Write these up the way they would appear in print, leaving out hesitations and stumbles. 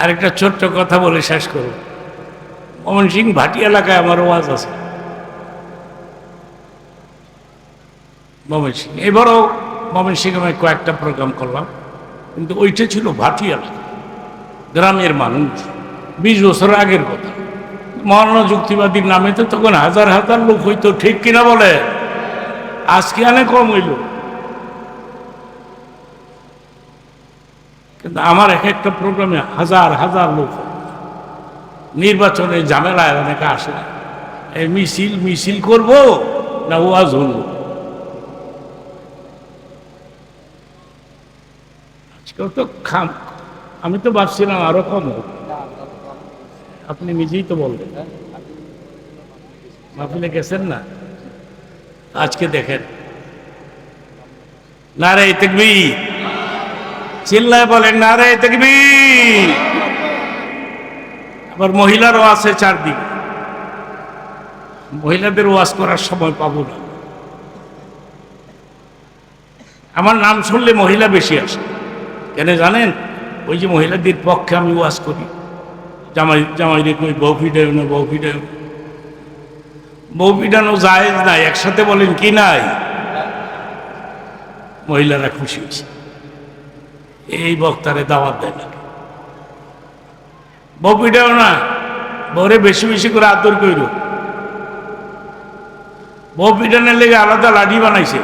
আরেকটা ছোট্ট কথা বলে শেষ করব। ময়মনসিংহ ভাটি এলাকায় আমার ওয়াজ আছে। ময়মনসিংহ এবারও ময়মনসিংহে আমি কয়েকটা প্রোগ্রাম করলাম, কিন্তু ওইটা ছিল ভাটি এলাকা, গ্রামের মানুষ, 20 বছর আগের কথা। মৌলানা যুক্তিবাদীর নামে তো তখন হাজার হাজার লোক হইতো, ঠিক কিনা বলে? আজকে অনেক কম হইল। কিন্তু আমার এক একটা প্রোগ্রামে হাজার হাজার লোক। নির্বাচনে ঝামেলায় অনেকে আসে না, এই মিছিল করব না ওয়াজ হল। আজকেও তো আমি তো ভাবছিলাম আরো কম হোক, আপনি নিজেই তো বললেন মাহফিলে গেছেন না। আজকে দেখেন, নারে তাকবীর, চিল্লায় বলেন নারে তাকবীর। আবার মহিলারও আছে চারদিকে, মহিলাদের ওয়াজ করার সময় পাবো না। আমার নাম শুনলে মহিলা বেশি আসে, কেন জানেন? ওই যে মহিলাদের পক্ষে আমি ওয়াজ করি। জামাই রে কই বউ পিটাই না, বউ পিটাই। বউ পিটানো জায়েজ নাই, একসাথে বলেন কি নাই? মহিলারা খুশি হয়েছে, এই বক্তারে দাওয়াত দেয় না। বউ পিটাও না, বউরে বেশি বেশি করে আদর কইর। বউ পিটানোর লেগে আলাদা লাঠি বানাইছে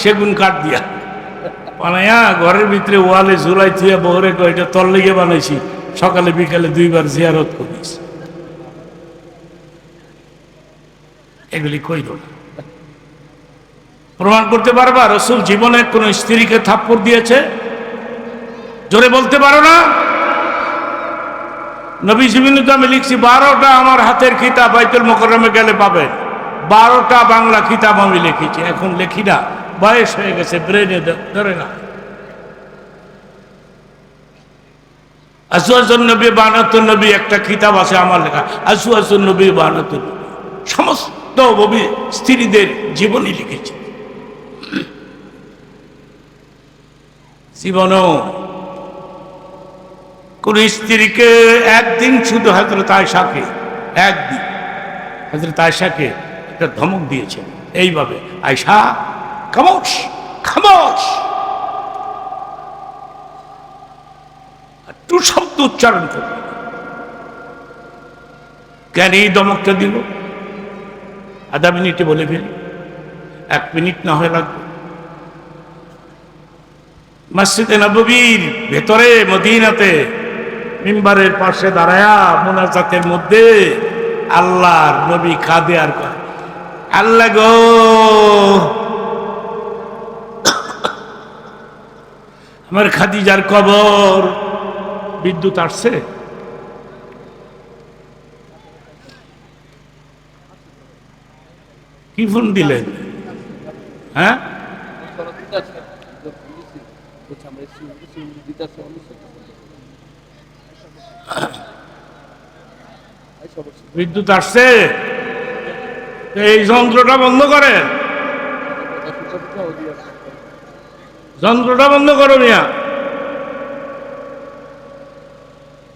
সেগুন কাঠ দিয়া, বানাইয়া ঘরের ভিতরে ওয়ালে ঝুলাই থুয়া বউরে কয়টা তল লেগে বানাইছি, সকালে বিকালে 2 বার জিয়ারত করিস। এগুলি কইল না। প্রমাণ করতে পারবা রাসূল জীবনে কোন স্ত্রীকে থাপ্পড় দিয়েছে? জোরে বলতে পারো না? নবী জীবনে তো আমি লিখছি 12টা আমার হাতের কিতাব, বাইতুল মুকাররমে গেলে পাবেন। 12টা বাংলা কিতাব আমি লিখেছি, এখন লিখি না, বয়স হয়ে গেছে, ব্রেনে ধরে না। আসওয়াজুন নবী 72 নবী একটা কিতাব আছে আমার লেখা, আসওয়াজুন নবী 72 নবী, সমস্ত নবী স্ত্রীদের জীবনী লিখেছি। জীবনও কোন স্ত্রীকে একদিন শুধু হযরত আয়েশাকে, একদিন হযরত আয়েশাকে একটা ধমক দিয়েছে এইভাবে, আয়েশা খামোশ খামোশ, একটু শব্দ উচ্চারণ করবে। কেন এই ধমকটা দিল? আধা মিনিটে বলে ফেলি, 1 মিনিট না হয়ে লাগবে। মসজিদে নববীর ভেতরে মদিনাতে মিম্বারের পাশে দাঁড়ায়া মুনাজাতের মধ্যে আল্লাহর নবী কাঁদে আর কয়, আল্লাহ গো, আমার খাদিজার কবর, বিদ্যুৎ আসছে, কি ফোন দিলেন? হ্যাঁ, বিদ্যুৎ আসছে, এই যন্ত্রটা বন্ধ করেন, যন্ত্রটা বন্ধ করো মিয়া,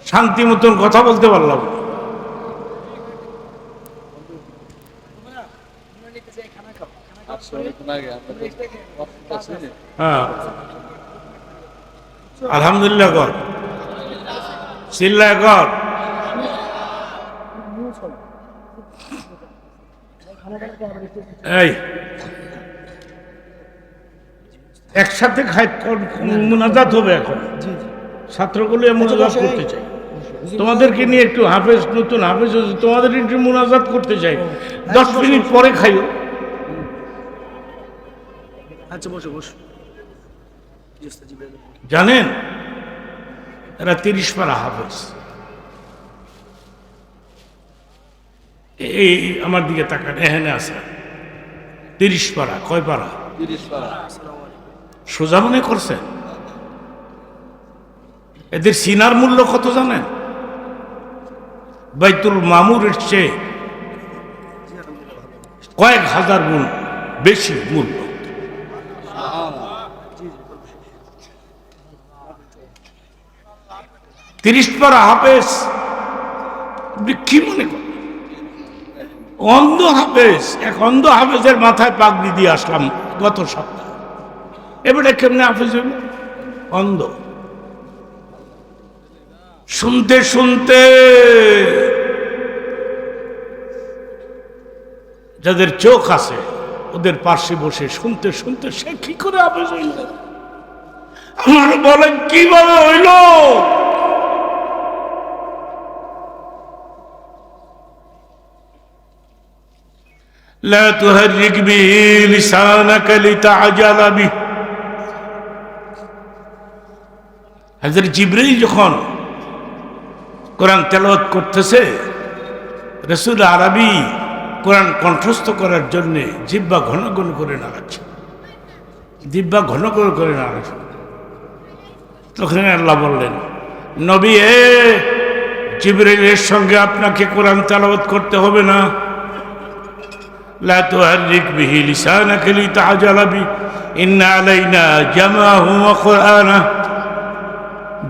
শান্তি মতন কথা বলতে পারলাম। হ্যাঁ, আলহামদুলিল্লাহ কর, চিল্লায় কর। এই একসাথে মুনাজাত হবে এখন, ছাত্রগুলো মুনাজাত করতে চাই, তোমাদেরকে নিয়ে একটু হাফেজ, নতুন হাফেজ হচ্ছে, তোমাদের একটু মুনাজাত করতে চাই, 10 মিনিট পরে খাইও। আচ্ছা বসো বসো। জানেন এরা 30 পারা হাফেজ। এই আমার দিকে তাকান, এখানে আছে 30 পারা। কয় পারা? 30 পারা। সোজা মনে করছেন? এদের সিনার মূল্য কত জানেন? বাইতুল মামুরের চেয়ে কয়েক হাজার গুণ বেশি মূল্য। 30 পারা হাফেজ, আপনি কি মনে করেন? অন্ধ হাফেজ, এক অন্ধ হাফেজের মাথায় পাগড়ি দিয়ে আসলাম গত সপ্তাহে। এবারে কেমনে হাফেজ হইল? অন্ধ। শুনতে শুনতে যাদের চোখ আছে ওদের পাশে বসে শুনতে শুনতে সে কি করে হাফেজ হইল? আমার বলেন কিভাবে হইল? لا تحرك به لسانك لتعجل به। হযরত জিবরীল যখন কোরআন তেলাওয়াত করতেছে, রাসূল আরবি কোরআন কণ্ঠস্থ করার জন্য জিহ্বা ঘন ঘন করে নাড়াচ্ছে, জিহ্বা ঘন ঘন করে নাড়াচ্ছে। তখন আল্লাহ বললেন, নবী জিবরীলের সঙ্গে আপনাকে কোরআন তেলাওয়াত করতে হবে না। لا تحرك به لسانك لتعجل به إن علينا جمعه وقرآنه।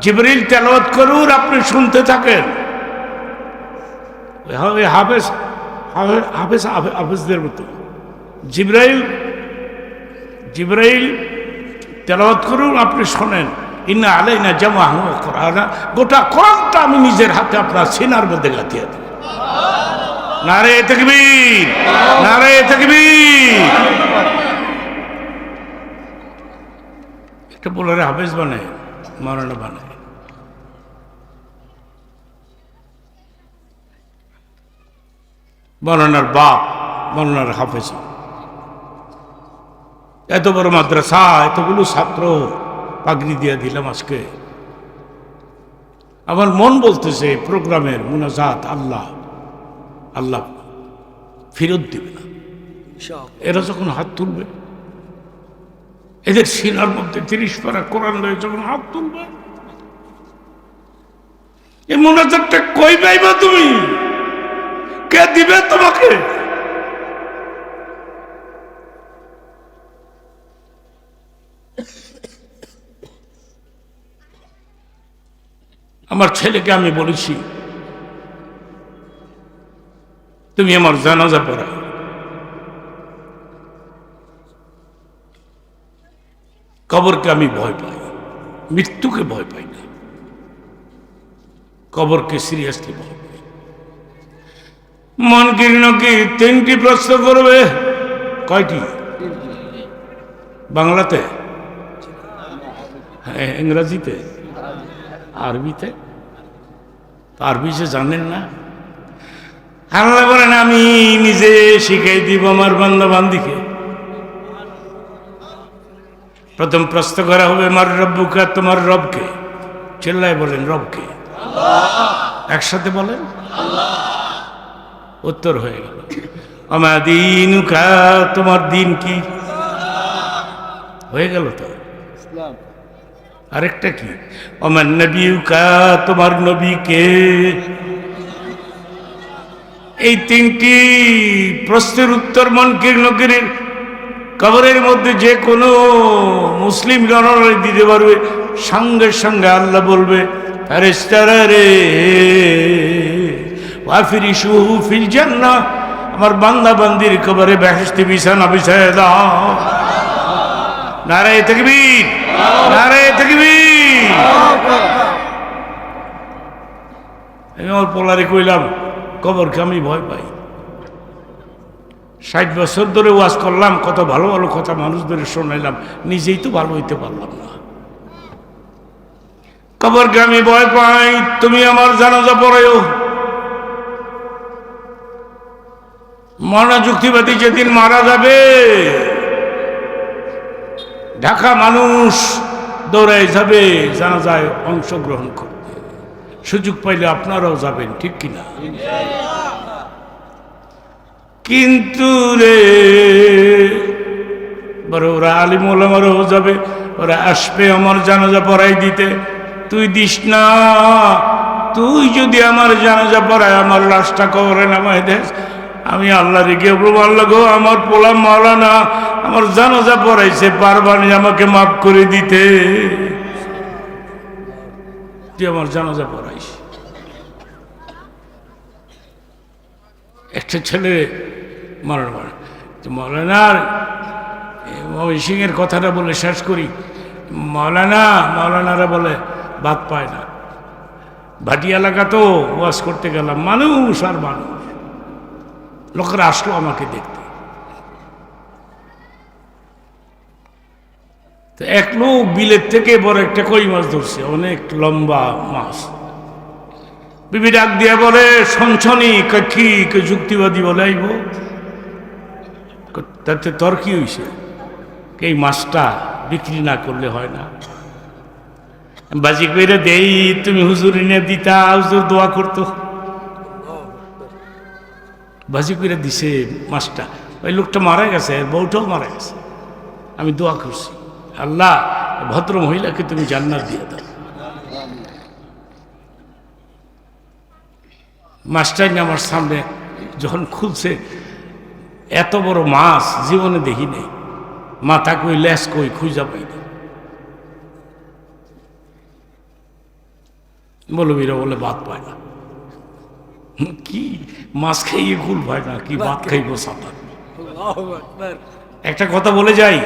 জিবরীল তেলাওয়াত করুন, আপনি শুনতে থাকেন। হাফেজ হাফেজ হাফেজদের মতো জিবরাইল তেলাওয়াত করুন, আপনি শোনেন। ইন্না আলাইনা জামাহু ওয়া কুরআনা, গোটা কোরআনটা আমি নিজের হাতে আপনার সিনার মধ্যে গাঁথিয়ে দেব। নারে তাকবীর, নারে তাকবীর। একটা বলারে হাফেজ বানায়, মাওলানা বানায়। মাওলানার বাপ মাওলানার হাফেজ, এত বড় মাদ্রাসা, এতগুলো ছাত্র পাগড়ি দিয়ে দিলাম আজকে। আমার মন বলতেছে প্রোগ্রামের মুনাজাত আল্লাহ আল্লাহ ফেরত দিবে না। এরা যখন হাত তুলবে, এদের সিনার মধ্যে 30 পারা কোরআন রয়ে যখন হাত তুলবে, এই মুনাজাতটা কই পাইবা তুমি? কে দিবে তোমাকে? আমার ছেলেকে আমি বলেছি, তুমি আমার জানাজা পড়াও। কবরকে আমি ভয় পাই, মৃত্যুকে ভয় পাই না, কবরকে সিরিয়াসলি ভয় পাই। মন কীর্ণ কি 3টি প্রশ্ন করবে। কয়টি? বাংলাতে, হ্যাঁ, ইংরাজিতে, আরবিতে। আরবি সে জানেন না। আল্লাহ বলেন, আমি নিজে শিখাই দিব আমার বান্দা বান্দিকে। প্রথম প্রশ্ন করা হবে, মার রব্বুকা, তোমার রবকে। চিল্লায় বলেন, রবকে। একসাথে বলেন, উত্তর হয়ে গেল। আমা দীনুকা, তোমার দিন কি? হয়ে গেল তো। আরেকটা কি? আমার নবীকা, তোমার নবী কে? এই 3টি প্রশ্নের উত্তর মুনকির নকিরের কবরের মধ্যে যে কোনো মুসলিম জনগণ দিতে পারবে। সঙ্গে সঙ্গে আল্লাহ বলবে, ফেরেশতারা রে, ওয়াফিরিশুহু ফিল জান্নাহ, আমার বান্দা বান্দির কবরে বেহেশতে বিছানা বিছায় দাও। নারে তাকবীর, নারে তাকবীর। আমি আমার পোলারে কইলাম, কবরকে আমি ভয় পাই। 60 বছর ধরে ওয়াজ করলাম, কত ভালো ভালো কথা মানুষদের শোনাইলাম, নিজেই তো ভালো হইতে পারলাম না। কবরকে আমি ভয় পাই। তুমি আমার জানাজা পড়ায়ও। মরা যুক্তিবাদী যেদিন মারা যাবে, ঢাকা মানুষ দৌড়ায় যাবে জানাজায় অংশগ্রহণ করতে। সুযোগ পাইলে আপনারাও যাবেন, ঠিক কিনা? কিন্তু রে, বড় ওরা আলিম ওলামারাও যাবে, ওরা আসবে আমার জানাজা পড়াই দিতে। তুই দিস না। তুই যদি আমার জানাজা পড়ায় আমার লাশটা কবরে নামাই দেস, আমি আল্লাহ রেগে বলবো, আল্লাহ গো, আমার পোলা মাওলানা আমার জানাজা পড়াইছে, পারবানি আমাকে মাফ করে দিতে? তুই আমার জানাজা পড়াইস। একটা ছেলে মৌলানার সিংয়ের কথাটা বলে শেষ করি। মৌলানারা বলে ভাত পায় না। ভাটি এলাকা তো ওয়াজ করতে গেলাম, মানুষ আর মানুষ, লোকেরা আসলো আমাকে দেখতে। তো এক লোক বিলের থেকে বড় একটা কই মাছ ধরছে, অনেক লম্বা মাছ। বিবি ডাক দিয়ে বলে, সঞ্চনি কি যুক্তিবাদী বলে আইব, তাতে তোর কি হয়েছে? এই মাছটা বিক্রি না করলে হয় না? বাজি করে দেই, তুমি হুজুর এনে দিতা, হুজুর দোয়া করতো। বাজি করে দিছে মাছটা। ওই লোকটা মারা গেছে, বউটাও মারা গেছে। আমি দোয়া করছি, আল্লাহ ভদ্র মহিলাকে তুমি জান্নাত দিয়ে দাও। মাছটাই আমার সামনে যখন খুলছে, এত বড় মাছ জীবনে দেখি নেই। মাথা কই, লেস কই, খুঁজা পাইনি। মৌলবীরা বলে ভাত পায় না। কি মাছ খাইয়ে কুল পায় না, কি ভাত খাইবো সাঁতার। একটা কথা বলে যাই,